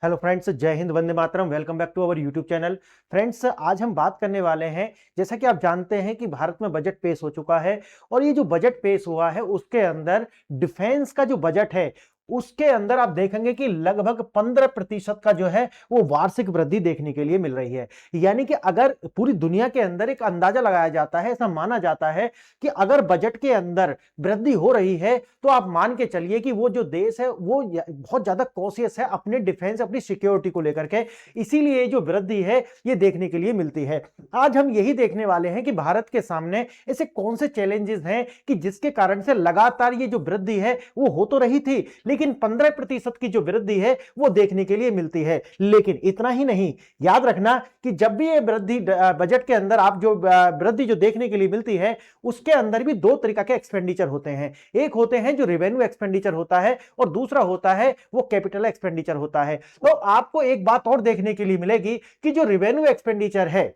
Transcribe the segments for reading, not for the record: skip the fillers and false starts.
Hello friends, जय हिंद, वंदे मातरम। Welcome back to our YouTube channel. Friends, आज हम बात करने वाले हैं, जैसा कि आप जानते हैं कि भारत में बजट पेश हो चुका है और ये जो बजट पेश हुआ है उसके अंदर डिफेंस का जो बजट है उसके अंदर आप देखेंगे कि लगभग 15% का जो है वो वार्षिक वृद्धि देखने के लिए मिल रही है। यानी कि अगर पूरी दुनिया के अंदर एक अंदाजा लगाया जाता है, ऐसा माना जाता है कि अगर बजट के अंदर वृद्धि हो रही है तो आप मान के चलिए कि वो जो देश है वो बहुत ज्यादा कॉशियस है अपने डिफेंस, अपनी सिक्योरिटी को लेकर के। इसीलिए जो वृद्धि है ये देखने के लिए मिलती है। आज हम यही देखने वाले हैं कि भारत के सामने ऐसे कौन से चैलेंजेस हैं कि जिसके कारण से लगातार ये जो वृद्धि है वो हो तो रही थी, लेकिन 15% की जो वृद्धि है वो देखने के लिए मिलती है। लेकिन इतना ही नहीं, याद रखना कि जब भी ये वृद्धि बजट के अंदर आप जो वृद्धि जो देखने के लिए मिलती है उसके अंदर भी दो तरीका के एक्सपेंडिचर होते हैं। एक होते हैं जो रेवेन्यू एक्सपेंडिचर होता है और दूसरा होता है वो कैपिटल एक्सपेंडिचर होता है। तो आपको एक बात और देखने के लिए मिलेगी कि जो रेवेन्यू एक्सपेंडिचर है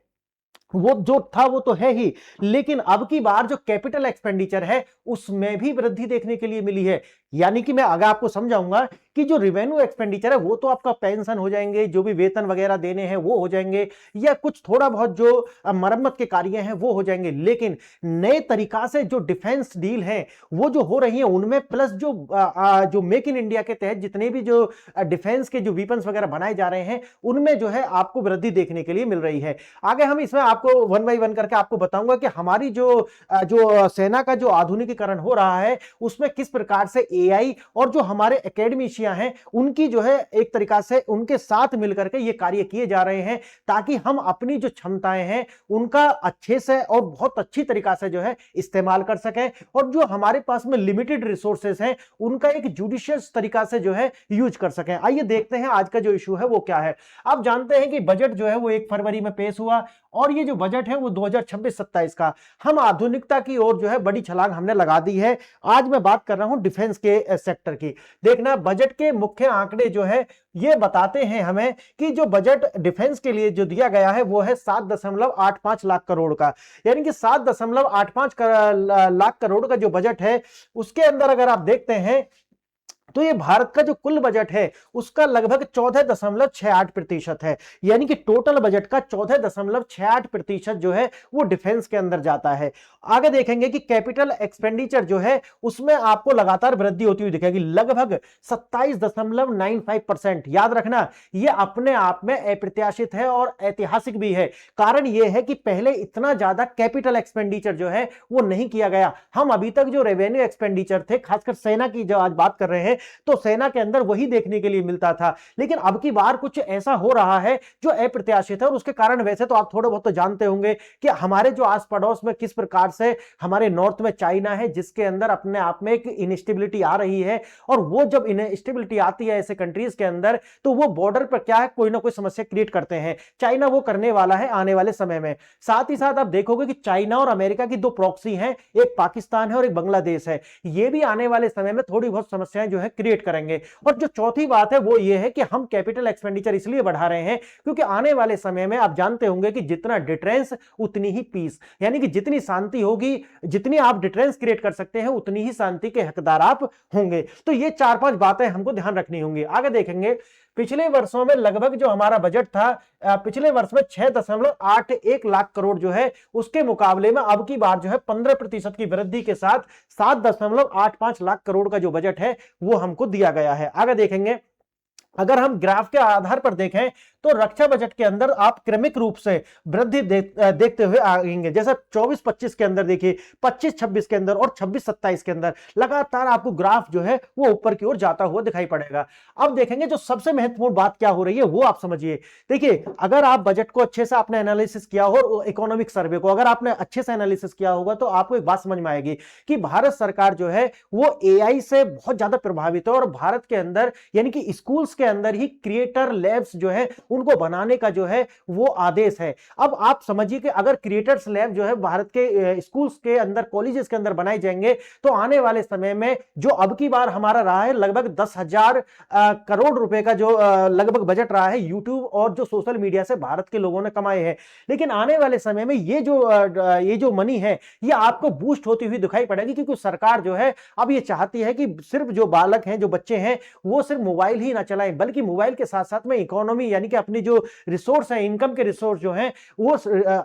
वो जो था वो तो है ही, लेकिन अब की बार जो कैपिटल एक्सपेंडिचर है उसमें भी वृद्धि देखने के लिए मिली है। यानी कि मैं आगे आपको समझाऊंगा कि जो रेवेन्यू एक्सपेंडिचर है वो तो आपका पेंशन हो जाएंगे, जो भी वेतन वगैरह देने हैं वो हो जाएंगे, या कुछ थोड़ा बहुत जो मरम्मत के कार्य हैं वो हो जाएंगे। लेकिन नए तरीका से जो डिफेंस डील है वो जो हो रही है उनमें प्लस जो मेक इन इंडिया के तहत जितने भी जो डिफेंस के जो वीपन्स वगैरह बनाए जा रहे हैं उनमें जो है आपको वृद्धि देखने के लिए मिल रही है। आगे हम इसमें आपको वन बाई वन करके आपको बताऊंगा कि हमारी जो सेना का जो आधुनिकीकरण हो रहा है उसमें किस प्रकार से एआई और जो हमारे एकेडमिशियन हैं उनकी जो है एक तरीका से उनके साथ मिलकर के ये कार्य किए जा रहे हैं, ताकि हम अपनी जो क्षमताएं हैं उनका अच्छे से और बहुत अच्छी तरीका से जो है इस्तेमाल कर सकें, और जो हमारे पास में लिमिटेड रिसोर्सेस हैं उनका एक जुडिशियस तरीका से जो है यूज कर सकें। आइए देखते हैं आज का जो इशू है वो क्या है। आप जानते हैं कि बजट जो है वो 1 फरवरी में पेश हुआ और ये जो बजट है वो 2026-27 का। हम आधुनिकता की ओर जो है बड़ी छलांग हमने लगा दी है। आज मैं बात कर रहा हूं डिफेंस के सेक्टर की। देखना, बजट के मुख्य आंकड़े जो है ये बताते हैं हमें कि जो बजट डिफेंस के लिए जो दिया गया है वो है 7.85 लाख करोड़ का। यानी कि 7.85 लाख करोड़ का जो बजट है उसके अंदर अगर आप देखते हैं तो ये भारत का जो कुल बजट है उसका लगभग 14.68% है। यानी कि टोटल बजट का 14.68% जो है वो डिफेंस के अंदर जाता है। आगे देखेंगे कि कैपिटल एक्सपेंडिचर जो है उसमें आपको लगातार वृद्धि होती हुई दिखेगी, लगभग 27.95%। याद रखना, ये अपने आप में अप्रत्याशित है और ऐतिहासिक भी है। कारण यह है कि पहले इतना ज्यादा कैपिटल एक्सपेंडिचर जो है वो नहीं किया गया। हम अभी तक जो रेवेन्यू एक्सपेंडिचर थे, खासकर सेना की जो आज बात कर रहे हैं, तो सेना के अंदर वही देखने के लिए मिलता था। लेकिन अब की बार कुछ ऐसा हो रहा है जो अप्रत्याशित है, और उसके कारण वैसे तो आप थोड़ा बहुत तो जानते होंगे कि हमारे जो आस पड़ोस में किस प्रकार से हमारे नॉर्थ में चाइना है जिसके अंदर अपने आप में एक इनस्टेबिलिटी आ रही है, और वो जब इनस्टेबिलिटी आती है ऐसे कंट्रीज के अंदर तो वो बॉर्डर पर क्या है, कोई ना कोई समस्या क्रिएट करते हैं। चाइना वो करने वाला है आने वाले समय में। साथ ही साथ आप देखोगे कि चाइना और अमेरिका की दो प्रॉक्सी हैं, एक पाकिस्तान है और एक बांग्लादेश है। ये भी आने वाले समय में थोड़ी बहुत समस्याएं जो है क्रिएट करेंगे। और जो चौथी बात है वो ये है कि हम कैपिटल एक्सपेंडिचर इसलिए बढ़ा रहे हैं क्योंकि आने वाले समय में आप जानते होंगे कि जितना डिटरेंस उतनी ही पीस, यानी कि जितनी शांति होगी, जितनी आप डिटरेंस क्रिएट कर सकते हैं उतनी ही शांति के हकदार आप होंगे। तो ये 4-5 बातें हमको ध्यान रखनी होंगी। आगे देखेंगे, पिछले वर्षों में लगभग जो हमारा बजट था, पिछले वर्ष में 6.81 लाख करोड़ जो है उसके मुकाबले में अब की बार जो है 15% की वृद्धि के साथ 7.85 लाख करोड़ का जो बजट है वो हमको दिया गया है। आगे देखेंगे, अगर हम ग्राफ के आधार पर देखें तो रक्षा बजट के अंदर आप क्रमिक रूप से वृद्धि देखते हुए आएंगे। जैसे 24-25 के अंदर देखिए, 25-26 के अंदर और 26-27 के अंदर लगातार आपको ग्राफ जो है वो ऊपर की ओर जाता हुआ दिखाई पड़ेगा। अब देखेंगे जो सबसे महत्वपूर्ण बात क्या हो रही है वो आप समझिए। देखिए, अगर आप बजट को अच्छे से आपने एनालिसिस किया हो और इकोनॉमिक सर्वे को अगर आपने अच्छे से एनालिसिस किया होगा तो आपको एक बात समझ में आएगी कि भारत सरकार जो है वो एआई से बहुत ज्यादा प्रभावित है, और भारत के अंदर यानी कि स्कूल्स के अंदर ही क्रिएटर लैब्स जो है उनको बनाने का जो है वो आदेश है। अब आप समझिए कि अगर क्रिएटर्स लैब जो है भारत के स्कूल्स के अंदर, कॉलेजेस के अंदर बनाए जाएंगे तो आने वाले समय में जो अब की बार हमारा रहा है लगभग 10,000 करोड़ रुपए का जो लगभग बजट रहा है यूट्यूब और जो सोशल मीडिया से भारत के लोगों ने कमाए हैं, लेकिन आने वाले समय में ये जो मनी है ये आपको बूस्ट होती हुई दिखाई पड़ेगी, क्योंकि सरकार जो है अब ये चाहती है कि सिर्फ जो बालक हैं, जो बच्चे हैं, वो सिर्फ मोबाइल ही ना चलाएं, बनाए, बल्कि मोबाइल के साथ साथ में इकोनॉमी यानी कि अपनी जो रिसोर्स है, इनकम के रिसोर्स जो है, वो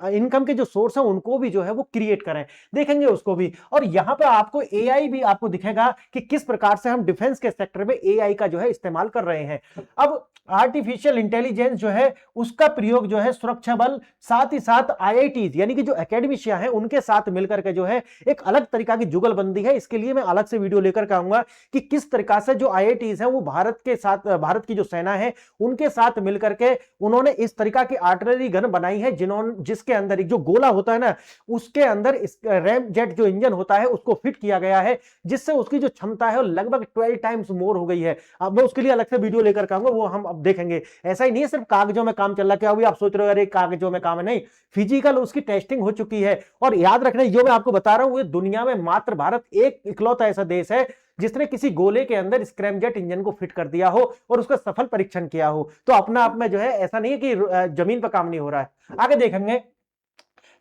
इनकम के जो सोर्स है उनको भी जो है वो क्रिएट करें, देखेंगे उसको भी। और यहां पर आपको एआई भी आपको दिखेगा कि किस प्रकार से हम डिफेंस के सेक्टर में एआई का जो है इस्तेमाल कर रहे हैं। अब आर्टिफिशियल इंटेलिजेंस जो है उसका प्रयोग जो है सुरक्षा बल, साथ ही साथ आईआईटीज यानी कि जो एकेडमिशिया है उनके साथ मिलकर के जो है एक अलग तरीका की जुगलबंदी है। इसके लिए मैं अलग से वीडियो लेकर के आऊंगा कि किस तरीका से जो आईआईटीज है वो भारत के साथ, भारत की जो सेना है उनके साथ मिलकर के उन्होंने इस तरीका की आर्टिलरी गन बनाई है जिसके अंदर एक जो गोला होता है ना, उसके अंदर रैम जेट जो इंजन होता है उसको फिट किया गया है, जिससे उसकी जो क्षमता है वो लगभग 12 टाइम्स मोर हो गई है। अब मैं उसके लिए अलग से वीडियो लेकर आऊंगा, वो हम अब देखेंगे। ऐसा ही नहीं है सिर्फ कागजों में काम चल रहा है, क्या अभी आप सोच रहे हो अरे कागजों में काम है, नहीं, फिजिकल उसकी टेस्टिंग हो चुकी है। और याद रखना, जो मैं आपको बता रहा हूं, दुनिया में मात्र भारत एक इकलौता ऐसा देश है जिसने किसी गोले के अंदर स्क्रैमजेट इंजन को फिट कर दिया हो और उसका सफल परीक्षण किया हो। तो अपना आप में जो है ऐसा नहीं है कि जमीन पर काम नहीं हो रहा है। आगे देखेंगे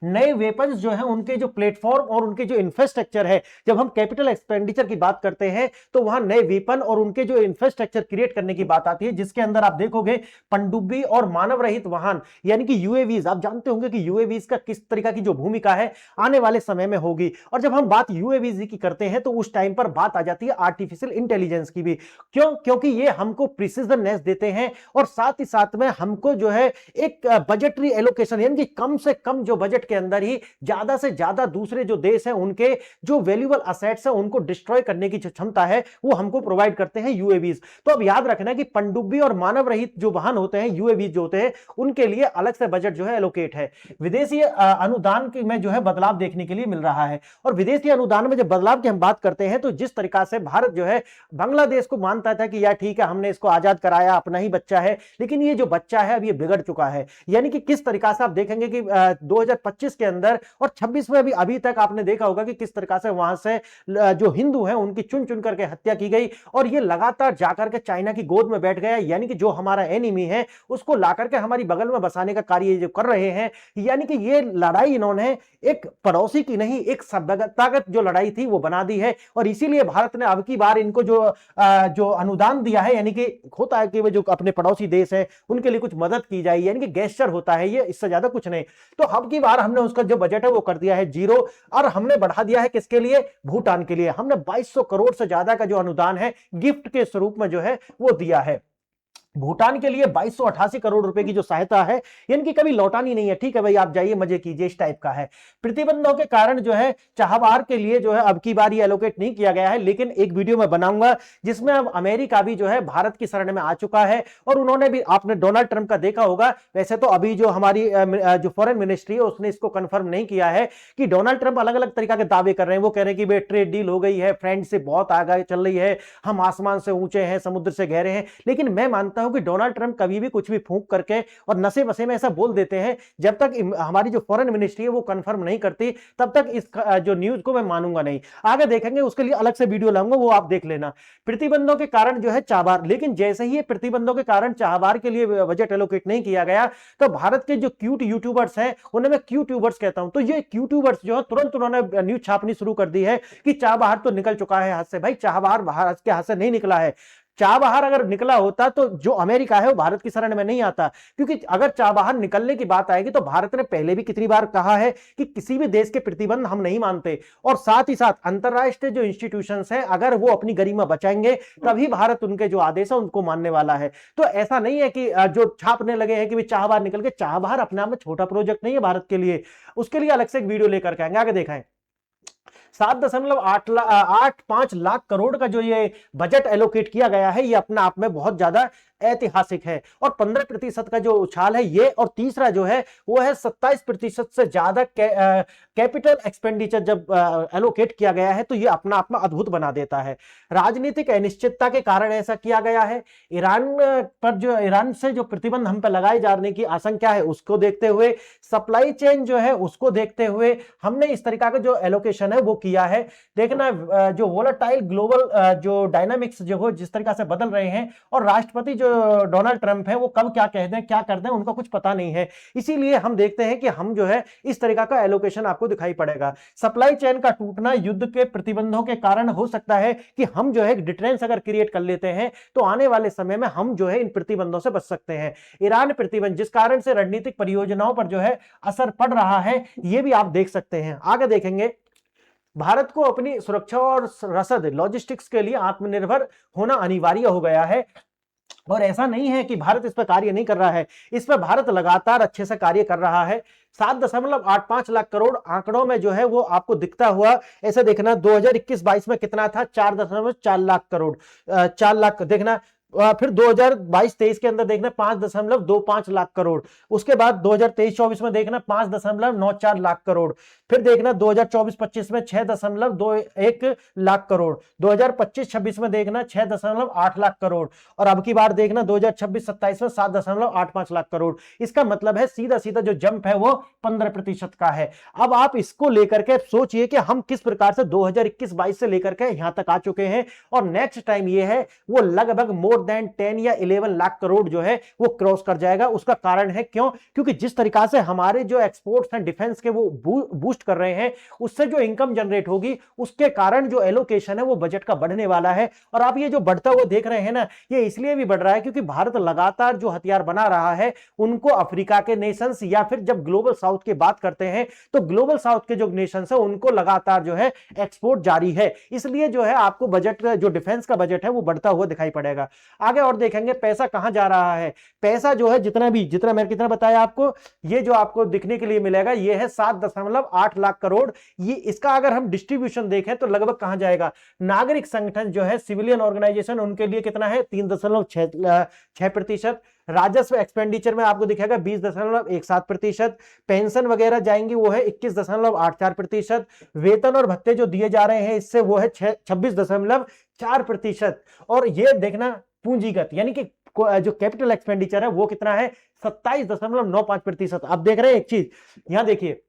नए वेपन्स जो है उनके जो प्लेटफॉर्म और उनके जो इंफ्रास्ट्रक्चर है, जब हम कैपिटल एक्सपेंडिचर की बात करते हैं तो वहां नए वेपन और उनके जो इंफ्रास्ट्रक्चर क्रिएट करने की बात आती है, जिसके अंदर आप देखोगे पनडुब्बी और मानव रहित वाहन यानी कि यूएवीज। आप जानते होंगे कि यूएवीज का किस तरीका की जो भूमिका है आने वाले समय में होगी। और जब हम बात यूएवीज की करते हैं तो उस टाइम पर बात आ जाती है आर्टिफिशियल इंटेलिजेंस की भी। क्यों? क्योंकि ये हमको प्रिसीजननेस देते हैं और साथ ही साथ में हमको जो है एक बजटरी एलोकेशन यानी कि कम से कम जो बजट के अंदर ही ज्यादा से ज्यादा दूसरे जो देश हैं उनके जो वैल्यूएबल असेट्स हैं उनको डिस्ट्रॉय करने की जो क्षमता है वो हमको प्रोवाइड करते हैं यूएवीज। तो अब याद रखना कि पनडुब्बी और मानव रहित जो वाहन होते हैं, यूएवीज जो होते हैं, उनके लिए अलग से बजट जो है एलोकेट है। विदेशी अनुदान में जो है बदलाव देखने के लिए मिल रहा है। और विदेशी अनुदान में जब बदलाव की हम बात करते हैं तो जिस तरीका से भारत जो है बांग्लादेश को मानता था कि यार ठीक है हमने इसको आजाद कराया, अपना ही बच्चा है, लेकिन ये जो बच्चा है अब ये बिगड़ चुका है। यानी कि किस तरीका से आप देखेंगे कि 2025 के अंदर और 26 में अभी तक आपने देखा होगा कि किस तरीका से वहां से जो हिंदू हैं उनकी चुन चुन करके हत्या की गई और ये लगातार जाकर के चाइना की गोद में बैठ गया। यानी कि जो हमारा एनिमी है उसको लाकर के हमारी बगल में बसाने का कार्य जो कर रहे हैं, यानी कि ये लड़ाई इन्होंने एक पड़ोसी की नहीं, एक सभ्यतागत जो लड़ाई थी वो बना दी है। और इसीलिए भारत ने अब की बार इनको जो अनुदान दिया है, यानी कि होता है कि वो जो अपने पड़ोसी देश है उनके लिए कुछ मदद की जाए, यानी कि गेस्चर होता है ये, इससे ज्यादा कुछ नहीं। तो अब की बार हमने उसका जो बजट है वो कर दिया है 0 और हमने बढ़ा दिया है किसके लिए? भूटान के लिए। हमने 2200 करोड़ से ज्यादा का जो अनुदान है गिफ्ट के स्वरूप में जो है वो दिया है भूटान के लिए। 2288 करोड़ रुपए की जो सहायता है, यानी कि कभी लौटानी नहीं है, ठीक है भाई आप जाइए मजे कीजिए, इस टाइप का है। प्रतिबंधों के कारण जो है चाबहार के लिए जो है अब की बार ये एलोकेट नहीं किया गया है, लेकिन एक वीडियो में बनाऊंगा जिसमें अब अमेरिका भी जो है भारत की शरण में आ चुका है। और उन्होंने भी, आपने डोनाल्ड ट्रंप का देखा होगा, वैसे तो अभी जो हमारी जो फॉरेन मिनिस्ट्री है उसने इसको कंफर्म नहीं किया है कि डोनाल्ड ट्रंप अलग अलग तरीका के दावे कर रहे हैं। वो कह रहे हैं कि भाई ट्रेड डील हो गई है, फ्रेंडशिप बहुत आगे चल रही है, हम आसमान से ऊंचे हैं, समुद्र से गहरे हैं। लेकिन मैं मानता कि डोनाल्ड ट्रंप कभी भी कुछ भी फूंक करके और नशे वसे में ऐसा बोल देते हैं, जब तक हमारी जो फॉरेन मिनिस्ट्री है वो कंफर्म नहीं करती तब तक इस जो न्यूज को मैं मानूंगा नहीं। आगे देखेंगे, उसके लिए अलग से वीडियो लाऊंगा, वो आप देख लेना। प्रतिबंधों के कारण जो है चाबहार, लेकिन जैसे ही प्रतिबंधों के कारण चाबहार के लिए बजट एलोकेट नहीं किया गया तो भारत के जो क्यूट यूट्यूबर्स हैं, उन्हें मैं क्यूट यूट्यूबर्स कहता हूं, तो ये क्यूट्यूबर्स जो है तुरंत उन्होंने न्यूज छापनी शुरू कर दी है कि चाबहार तो निकल चुका है हाथ से। भाई चाबहार भारत के हाथ से नहीं निकला है। चाबहार अगर निकला होता तो जो अमेरिका है वो भारत की शरण में नहीं आता, क्योंकि अगर चाबहार निकलने की बात आएगी तो भारत ने पहले भी कितनी बार कहा है कि किसी भी देश के प्रतिबंध हम नहीं मानते। और साथ ही साथ अंतरराष्ट्रीय जो इंस्टीट्यूशंस हैं अगर वो अपनी गरिमा बचाएंगे तभी भारत उनके जो आदेश है उनको मानने वाला है। तो ऐसा नहीं है कि जो छापने लगे हैं कि चाबहार निकल के, चाबहार अपने आप में छोटा प्रोजेक्ट नहीं है भारत के लिए, उसके लिए अलग से एक वीडियो लेकर के आएंगे। आगे देखें, 7.85 लाख करोड़ का जो ये बजट एलोकेट किया गया है, ये अपने आप में बहुत ज्यादा ऐतिहासिक है। और 15% का जो उछाल है ये, और तीसरा जो है वो है 27% से ज्यादा कैपिटल एक्सपेंडिचर जब एलोकेट किया गया है, तो ये अपना आप में अद्भुत बना देता है। राजनीतिक अनिश्चितता के कारण ऐसा किया गया है। ईरान से जो प्रतिबंध हम पर लगाए जाने की आशंका है उसको देखते हुए, सप्लाई चेन जो है उसको देखते हुए हमने इस तरीका का जो एलोकेशन है वो किया है। देखना जो वोलेटाइल ग्लोबल जो डायनामिक्स जो जिस तरीका से बदल रहे हैं, और राष्ट्रपति जो डोनाल्ड ट्रंप है वो कब क्या कह दें क्या कर दें उनका कुछ पता नहीं है। इसीलिए हम देखते हैं कि हम जो है इस तरीका का एलोकेशन आपको दिखाई पड़ेगा। सप्लाई चेन का टूटना युद्ध के प्रतिबंधों के कारण हो सकता है कि हम जो है डिटरेंस अगर क्रिएट कर लेते हैं तो आने वाले समय में हम जो है इन प्रतिबंधों से बच सकते हैं। ईरान प्रतिबंध जिस कारण से रणनीतिक परियोजनाओं पर जो है असर पड़ रहा है, यह भी आप देख सकते हैं। आगे देखेंगे, भारत को अपनी सुरक्षा और रसद लॉजिस्टिक्स के लिए आत्मनिर्भर होना अनिवार्य हो गया है। और ऐसा नहीं है कि भारत इस पर कार्य नहीं कर रहा है, इस पर भारत लगातार अच्छे से कार्य कर रहा है। 7.85 लाख करोड़ आंकड़ों में जो है वो आपको दिखता हुआ ऐसा देखना 2021-22 में कितना था, 4.4 लाख करोड़, 4 लाख देखना। फिर 2022-23 के अंदर देखना 5.25 लाख करोड़। उसके बाद 2023-24 में देखना 5.94 लाख करोड़। फिर देखना 2024-25 में 6.21 लाख करोड़। 2025-26 में देखना 6.8 लाख करोड़। और अब की बार देखना 2026-27 में 7.85 लाख करोड़। इसका मतलब है सीधा सीधा जो जंप है वो 15% का है। अब आप इसको लेकर के सोचिए कि हम किस प्रकार से 2021-22 से लेकर के यहां तक आ चुके हैं, और नेक्स्ट टाइम ये है वो लगभग मोर देन 10 या 11 लाख करोड़ जो है वो क्रॉस कर जाएगा। उसका कारण है क्यों? क्योंकि जिस तरीका से हमारे जो एक्सपोर्ट्स हैं डिफेंस के वो बूस्ट कर रहे हैं, उससे जो इनकम जनरेट होगी उसके कारण जो एलोकेशन है वो बजट का बढ़ने वाला है। और आप ये जो बढ़ता हुआ देख रहे हैं ना, ये इसलिए भी बढ़ रहा है क्योंकि भारत लगातार जो हथियार बना रहा है उनको अफ्रीका के नेशंस, या फिर जब ग्लोबल साउथ की बात करते हैं तो ग्लोबल साउथ के जो नेशंस है उनको लगातार जो है एक्सपोर्ट जारी है। इसलिए जो है आपको बजट, जो डिफेंस का बजट है वो बढ़ता हुआ दिखाई पड़ेगा। आगे और देखेंगे पैसा कहां जा रहा है। पैसा जो है जितना मैंने कितना बताया आपको, ये जो आपको दिखने के लिए मिलेगा ये है 7.8 लाख करोड़। ये इसका अगर हम डिस्ट्रीब्यूशन देखें तो लगभग कहां जाएगा, नागरिक संगठन जो है सिविलियन ऑर्गेनाइजेशन उनके लिए कितना है 3.6%। राजस्व एक्सपेंडिचर में आपको दिखेगा 20.17%। पेंशन वगैरह जाएंगी वो है 21.84%। वेतन और भत्ते जो दिए जा रहे हैं इससे वो है 26.4%। और ये देखना पूंजीगत यानी कि जो कैपिटल एक्सपेंडिचर है वो कितना है 27.95%। अब देख रहे हैं एक चीज यहां देखिए,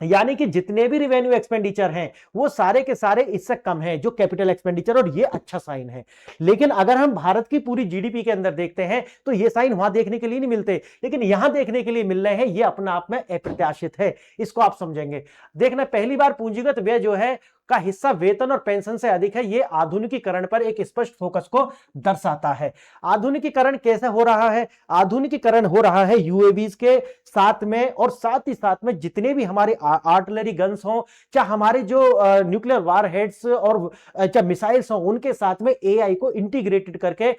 यानी कि जितने भी रिवेन्यू एक्सपेंडिचर हैं वो सारे के सारे इससे कम है जो कैपिटल एक्सपेंडिचर, और ये अच्छा साइन है। लेकिन अगर हम भारत की पूरी जीडीपी के अंदर देखते हैं तो ये साइन वहां देखने के लिए नहीं मिलते, लेकिन यहां देखने के लिए मिल रहे हैं। ये अपना आप में अप्रत्याशित है, इसको आप समझेंगे। देखना पहली बार पूंजीगत व्यय जो है का हिस्सा वेतन और पेंशन से अधिक है। यह आधुनिकीकरण पर एक स्पष्ट फोकस को दर्शाता है। आधुनिकीकरण कैसे हो रहा है? आधुनिकीकरण हो रहा है यूएवीज के साथ में, और साथ ही साथ में जितने भी हमारे आर्टिलरी गन्स हों, चाहे हमारे जो न्यूक्लियर वार हेड्स और चाहे मिसाइल्स हों, उनके साथ में एआई को इंटीग्रेटेड करके,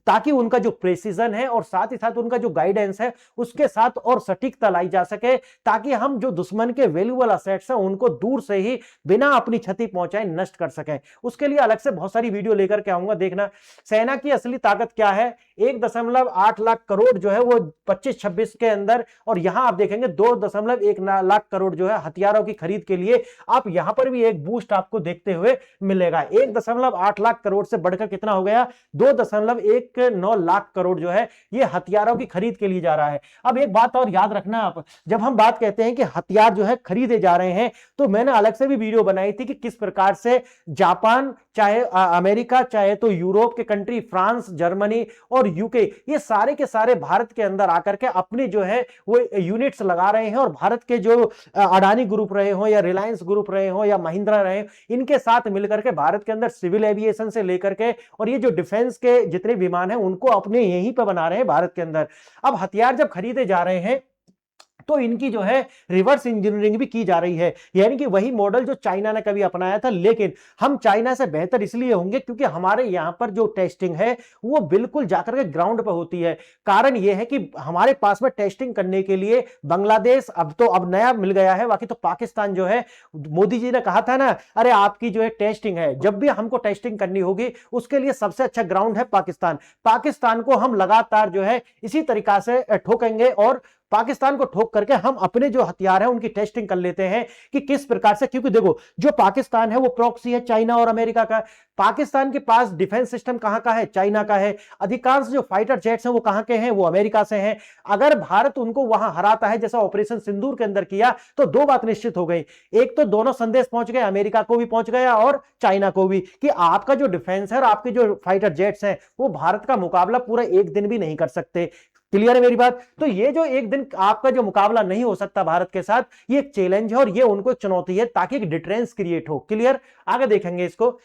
ताकि उनका जो प्रेसिजन है और साथ ही साथ उनका जो गाइडेंस है उसके साथ और सटीकता लाई जा सके, ताकि हम जो दुश्मन के वैल्यूएबल असेट्स हैं उनको दूर से ही बिना अपनी क्षति पहुंचाए नष्ट कर सकें। उसके लिए अलग से बहुत सारी वीडियो लेकर के आऊंगा। देखना सेना की असली ताकत क्या है। 1.8 लाख करोड़ जो है वो 25-26 के अंदर, और यहां आप देखेंगे 2.1 लाख करोड़ जो है हथियारों की खरीद के लिए। आप यहां पर भी एक बूस्ट आपको देखते हुए मिलेगा। 1.8 लाख करोड़ से बढ़कर कितना हो गया, 2.19 लाख करोड़ जो है ये हथियारों की खरीद के लिए जा रहा है। अब एक बात और याद रखना आप, जब हम बात कहते हैं कि हथियार जो है खरीदे जा रहे हैं, तो मैंने अलग से भी वीडियो बनाई थी कि किस प्रकार से जापान, चाहे अमेरिका, चाहे तो यूरोप के कंट्री फ्रांस, जर्मनी और यूके, ये सारे के सारे भारत के अंदर आकर के अपने जो है वो यूनिट्स लगा रहे हैं। और भारत के जो अडानी ग्रुप रहे हो या रिलायंस ग्रुप रहे हो या महिंद्रा रहे हो, इनके साथ मिलकर के भारत के अंदर सिविल एविएशन से लेकर के और ये जो डिफेंस के जितने विमान हैं उनको अपने यहीं पर बना रहे हैं भारत के अंदर। अब हथियार जब खरीदे जा रहे हैं तो इनकी जो है रिवर्स इंजीनियरिंग भी की जा रही है, यानी कि वही मॉडल जो चाइना ने कभी अपनाया था। लेकिन हम चाइना से बेहतर इसलिए होंगे क्योंकि हमारे यहां पर जो टेस्टिंग है वो बिल्कुल जाकर के ग्राउंड पर होती है। कारण यह है कि हमारे पास में टेस्टिंग करने के लिए बांग्लादेश अब नया मिल गया है, बाकी तो पाकिस्तान जो है, मोदी जी ने कहा था ना, अरे आपकी जो है टेस्टिंग है, जब भी हमको टेस्टिंग करनी होगी उसके लिए सबसे अच्छा ग्राउंड है पाकिस्तान। पाकिस्तान को हम लगातार जो है इसी तरीका से ठोकेंगे और पाकिस्तान को ठोक करके हम अपने जो हथियार है उनकी टेस्टिंग कर लेते हैं कि किस प्रकार से, क्योंकि देखो जो पाकिस्तान है वो प्रॉक्सी है चाइना और अमेरिका का। पाकिस्तान के पास डिफेंस सिस्टम कहां का है? चाइना का है। अधिकांश जो फाइटर जेट्स हैं वो कहां के हैं? वो अमेरिका से हैं। अगर भारत उनको वहां हराता है जैसा ऑपरेशन सिंदूर के अंदर किया, तो दो बात निश्चित हो गई। एक तो दोनों संदेश पहुंच गए, अमेरिका को भी पहुंच गया और चाइना को भी, कि आपका जो डिफेंस है और आपके जो फाइटर जेट्स हैं वो भारत का मुकाबला पूरा एक दिन भी नहीं कर सकते। क्लियर है मेरी बात? तो ये जो एक दिन आपका जो मुकाबला नहीं हो सकता भारत के साथ, ये एक चैलेंज है और ये उनको एक चुनौती है, ताकि एक डिटरेंस क्रिएट हो। क्लियर? आगे देखेंगे इसको।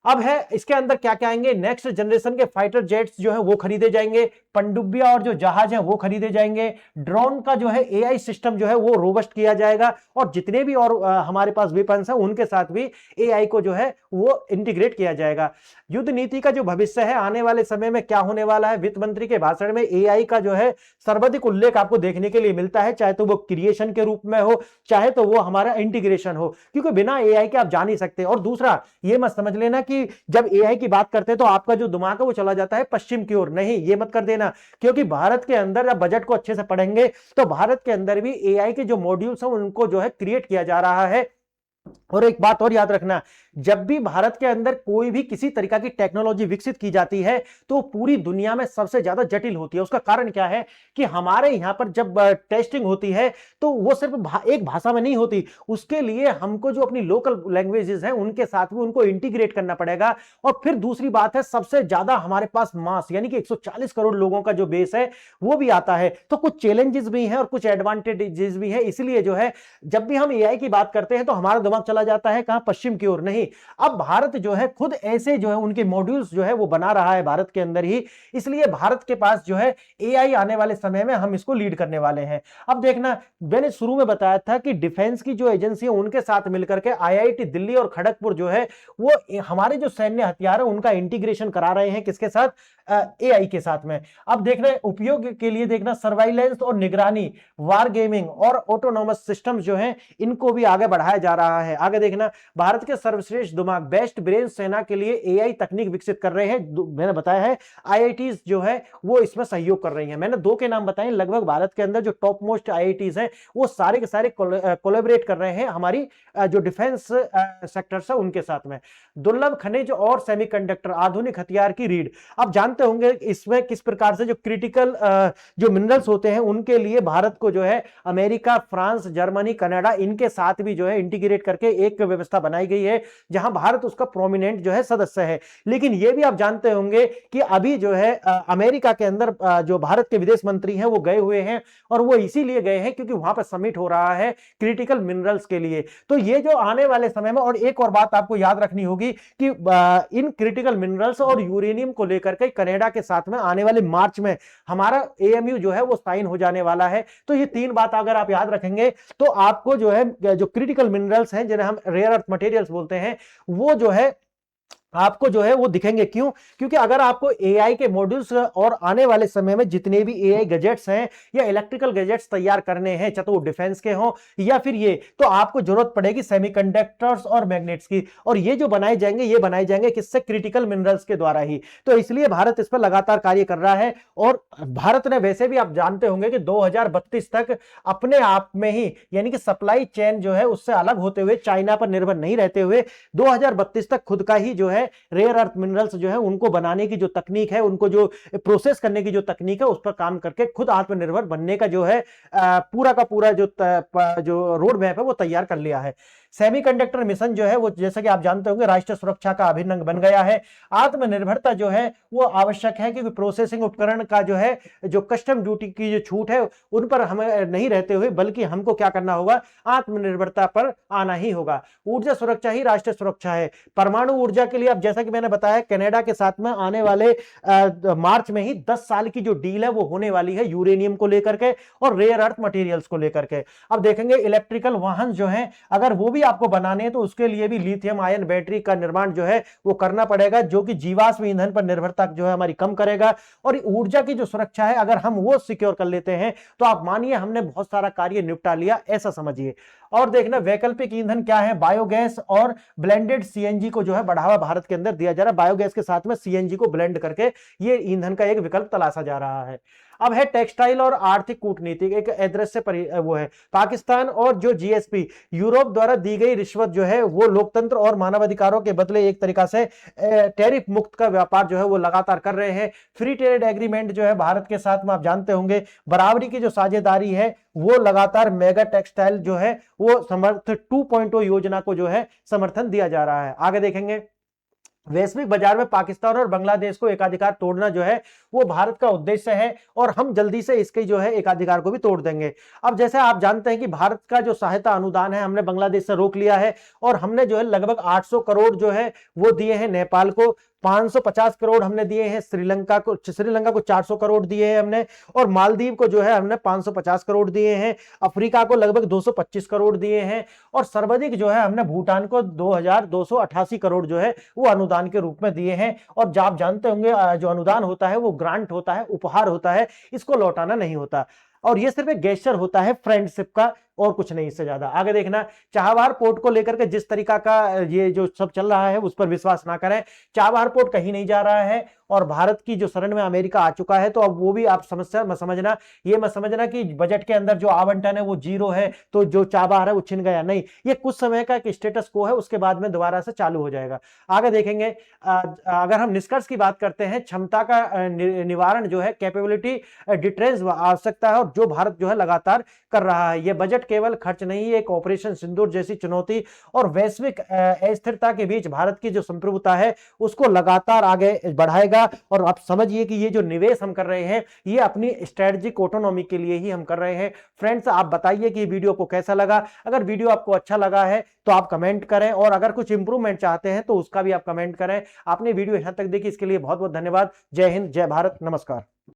अब है इसके अंदर क्या क्या आएंगे? नेक्स्ट जनरेशन के फाइटर जेट्स जो है वो खरीदे जाएंगे, पनडुब्बियां और जो जहाज है वो खरीदे जाएंगे, ड्रोन का जो है एआई सिस्टम जो है वो रोबस्ट किया जाएगा, और जितने भी और हमारे पास वेपन्स है उनके साथ भी एआई को जो है वो इंटीग्रेट किया जाएगा। युद्ध नीति का जो भविष्य है, आने वाले समय में क्या होने वाला है, वित्त मंत्री के भाषण में एआई का जो है सर्वाधिक उल्लेख आपको देखने के लिए मिलता है, चाहे तो वो क्रिएशन के रूप में हो, चाहे तो वो हमारा इंटीग्रेशन हो, क्योंकि बिना एआई के आप जा नहीं सकते। और दूसरा ये मत समझ लेना कि जब एआई की बात करते हैं तो आपका जो दिमाग है वो चला जाता है पश्चिम की ओर, नहीं, ये मत कर देना, क्योंकि भारत के अंदर जब बजट को अच्छे से पढ़ेंगे तो भारत के अंदर भी एआई के जो मॉड्यूल्स हैं उनको जो है क्रिएट किया जा रहा है। और एक बात और याद रखना, जब भी भारत के अंदर कोई भी किसी तरीका की टेक्नोलॉजी विकसित की जाती है तो पूरी दुनिया में सबसे ज्यादा जटिल होती है। उसका कारण क्या है कि हमारे यहां पर जब टेस्टिंग होती है तो वो सिर्फ एक भाषा में नहीं होती, उसके लिए हमको जो अपनी लोकल लैंग्वेजेस हैं उनके साथ भी उनको इंटीग्रेट करना पड़ेगा। और फिर दूसरी बात है, सबसे ज्यादा हमारे पास मास यानी कि 140 करोड़ लोगों का जो बेस है वो भी आता है, तो कुछ चैलेंजेस भी हैं और कुछ एडवांटेजेस भी है। इसलिए जो है जब भी हम एआई की बात करते हैं तो हमारा दिमाग चला जाता है कहां? पश्चिम की ओर। नहीं, अब भारत जो है खुद ऐसे जो है उनके मॉड्यूल्स जो है वो बना रहा है भारत के अंदर ही, इसलिए भारत के पास जो है एआई आने वाले समय में हम इसको लीड करने वाले हैं। अब देखना, मैंने शुरू में बताया था कि डिफेंस की जो एजेंसी है उनके साथ मिलकर के आईआईटी दिल्ली और खड़गपुर जो है वो हमारे जो सैन्य हथियार है उनका इंटीग्रेशन करा रहे हैं। किसके साथ? एआई के साथ में। अब देखना उपयोग के लिए, देखना सर्वाइलेंस और निगरानी, वार गेमिंग और ऑटोनोमस सिस्टम्स जो हैं इनको भी आगे बढ़ाया जा रहा है। आगे देखना, भारत के सर्वश्रेष्ठ दिमाग बेस्ट ब्रेन सेना के लिए एआई तकनीक विकसित कर रहे हैं। मैंने बताया है आईआईटीज जो है वो इसमें सहयोग कर रही हैं। मैंने दो के नाम बताए, लगभग भारत के अंदर जो टॉप मोस्ट आईआईटीज हैं वो सारे के सारे कोलैबोरेट कर रहे हैं हमारी जो डिफेंस सेक्टर्स है उनके साथ में। दुर्लभ खनिज और सेमीकंडक्टर, आधुनिक हथियार की रीढ़। अब जानते होंगे इसमें किस प्रकार से जो क्रिटिकल जो मिनरल्स होते हैं उनके लिए भारत को जो है अमेरिका, फ्रांस, जर्मनी, कनाडा इनके साथ भी जो है इंटीग्रेट करके एक व्यवस्था बनाई गई है जहां भारत उसका प्रोमिनेंट जो है सदस्य है। लेकिन यह भी आप जानते होंगे कि अभी जो है अमेरिका के अंदर जो भारत के विदेश मंत्री हैं वो गए हुए हैं, और वो इसीलिए गए हैं क्योंकि वहां पर समिट हो रहा है क्रिटिकल मिनरल्स के लिए। तो ये जो आने वाले समय में, और एक और बात आपको याद रखनी होगी कि इन क्रिटिकल मिनरल्स और यूरेनियम को लेकर के कनाडा के साथ में आने वाले मार्च में हमारा एएमयू जो है वो साइन हो जाने वाला है। तो ये तीन बात अगर आप याद रखेंगे तो आपको जो है जो क्रिटिकल मिनरल्स हैं जिन्हें हम रेयर अर्थ मटेरियल्स बोलते हैं वो जो है आपको जो है वो दिखेंगे। क्यों? क्योंकि अगर आपको एआई के मॉड्यूल्स और आने वाले समय में जितने भी एआई गैजेट्स हैं या इलेक्ट्रिकल गैजेट्स तैयार करने हैं, चाहे तो वो डिफेंस के हों या फिर ये, तो आपको जरूरत पड़ेगी सेमीकंडक्टर्स और मैग्नेट्स की, और ये जो बनाए जाएंगे ये बनाए जाएंगे किससे? क्रिटिकल मिनरल्स के द्वारा ही। तो इसलिए भारत इस पर लगातार कार्य कर रहा है, और भारत ने वैसे भी आप जानते होंगे कि 2032 तक अपने आप में ही यानी कि सप्लाई चेन जो है उससे अलग होते हुए, चाइना पर निर्भर नहीं रहते हुए 2032 तक खुद का ही जो है रेयर अर्थ मिनरल्स जो है उनको बनाने की जो तकनीक है, उनको जो प्रोसेस करने की जो तकनीक है उस पर काम करके खुद आत्मनिर्भर बनने का जो है पूरा का पूरा जो रोड मैप है वो तैयार कर लिया है। सेमीकंडक्टर मिशन जो है वो जैसा कि आप जानते होंगे राष्ट्रीय सुरक्षा का अभिन्न अंग बन गया है। आत्मनिर्भरता जो है वो आवश्यक है क्योंकि प्रोसेसिंग उपकरण का जो है जो कस्टम ड्यूटी की जो छूट है उन पर हमें नहीं रहते हुए, बल्कि हमको क्या करना होगा? आत्मनिर्भरता पर आना ही होगा। ऊर्जा सुरक्षा ही राष्ट्रीय सुरक्षा है। परमाणु ऊर्जा के लिए अब जैसा कि मैंने बताया कनाडा के साथ में आने वाले मार्च में ही 10 साल की जो डील है वो होने वाली है यूरेनियम को लेकर के और रेयर अर्थ मटेरियल्स को लेकर के। अब देखेंगे इलेक्ट्रिकल वाहन जो है अगर वो भी आपको बनाने तो उसके लिए भी लिथियम आयन बैटरी का निर्माण जो है वो करना पड़ेगा, जो कि जीवाश्म ईंधन पर निर्भरता जो है हमारी कम करेगा। और ऊर्जा की जो सुरक्षा है अगर हम वो सिक्योर कर लेते हैं तो आप मानिए हमने बहुत सारा कार्य निपटा लिया, ऐसा समझिए। और देखना वैकल्पिक ईंधन क्या है? बायोगैस और ब्लेंडेड सीएनजी को जो है बढ़ावा भारत के अंदर दिया जा रहा है। बायोगैस के साथ में सीएनजी को ब्लेंड करके ये ईंधन का एक विकल्प तलाशा जा रहा है। अब है टेक्सटाइल और आर्थिक कूटनीति, एक अदृश्य वो है पाकिस्तान और जो जीएसपी यूरोप द्वारा दी गई रिश्वत जो है वो लोकतंत्र और मानवाधिकारों के बदले एक तरीका से टैरिफ मुक्त का व्यापार जो है वो लगातार कर रहे हैं। फ्री ट्रेड एग्रीमेंट जो है भारत के साथ में आप जानते होंगे, बराबरी की जो साझेदारी है वो लगातार मेगा टेक्सटाइल जो है वो समर्थ 2.0 योजना को जो है समर्थन दिया जा रहा है। आगे देखेंगे, वैश्विक बाजार में पाकिस्तान और बांग्लादेश को एकाधिकार तोड़ना जो है वो भारत का उद्देश्य है और हम जल्दी से इसके जो है एकाधिकार को भी तोड़ देंगे। अब जैसे आप जानते हैं कि भारत का जो सहायता अनुदान है हमने बांग्लादेश से रोक लिया है और हमने जो है लगभग 800 करोड़ जो है वो दिए हैं नेपाल को, 550 करोड़ हमने दिए हैं श्रीलंका को 400 करोड़ दिए हैं हमने, और मालदीव को जो है हमने 550 करोड़ दिए हैं, अफ्रीका को लगभग 225 करोड़ दिए हैं, और सर्वाधिक जो है हमने भूटान को 2288 करोड़ जो है वो अनुदान के रूप में दिए हैं। और आप जानते होंगे जो अनुदान होता है वो ग्रांट होता है, उपहार होता है, इसको लौटाना नहीं होता, और ये सिर्फ एक गेस्चर होता है फ्रेंडशिप का और कुछ नहीं, इससे ज्यादा। आगे देखना, चाबहार पोर्ट को लेकर के जिस तरीका का ये जो सब चल रहा है उस पर विश्वास ना करें। चाबहार पोर्ट कहीं नहीं जा रहा है और भारत की जो शरण में अमेरिका आ चुका है, तो अब वो भी आप समस्या मत समझना, ये मत समझना कि बजट के अंदर जो आवंटन है वो जीरो है तो जो चाबहार है वो छिन गया, नहीं, ये कुछ समय का एक स्टेटस को है, उसके बाद में दोबारा से चालू हो जाएगा। आगे देखेंगे, अगर हम निष्कर्ष की बात करते हैं, क्षमता का निवारण जो है, कैपेबिलिटी डिटरेंस आवश्यकता है और जो भारत जो है लगातार कर रहा है। ये बजट केवल खर्च नहीं है, एक ऑपरेशन सिंदूर जैसी चुनौती और वैश्विक अस्थिरता के बीच भारत की जो संप्रभुता है उसको लगातार आगे बढ़ाएगा। और आप समझिए कि ये जो निवेश हम कर रहे हैं ये अपनी स्ट्रेटजिक ऑटोनॉमी के लिए ही हम कर रहे हैं। फ्रेंड्स, आप बताइए कि वीडियो को कैसा लगा। अगर वीडियो आपको अच्छा लगा है तो आप कमेंट करें, और अगर कुछ इंप्रूवमेंट चाहते हैं तो उसका भी आप कमेंट करें। आपने वीडियो यहां तक देखी, इसके लिए बहुत बहुत धन्यवाद। जय हिंद, जय भारत, नमस्कार।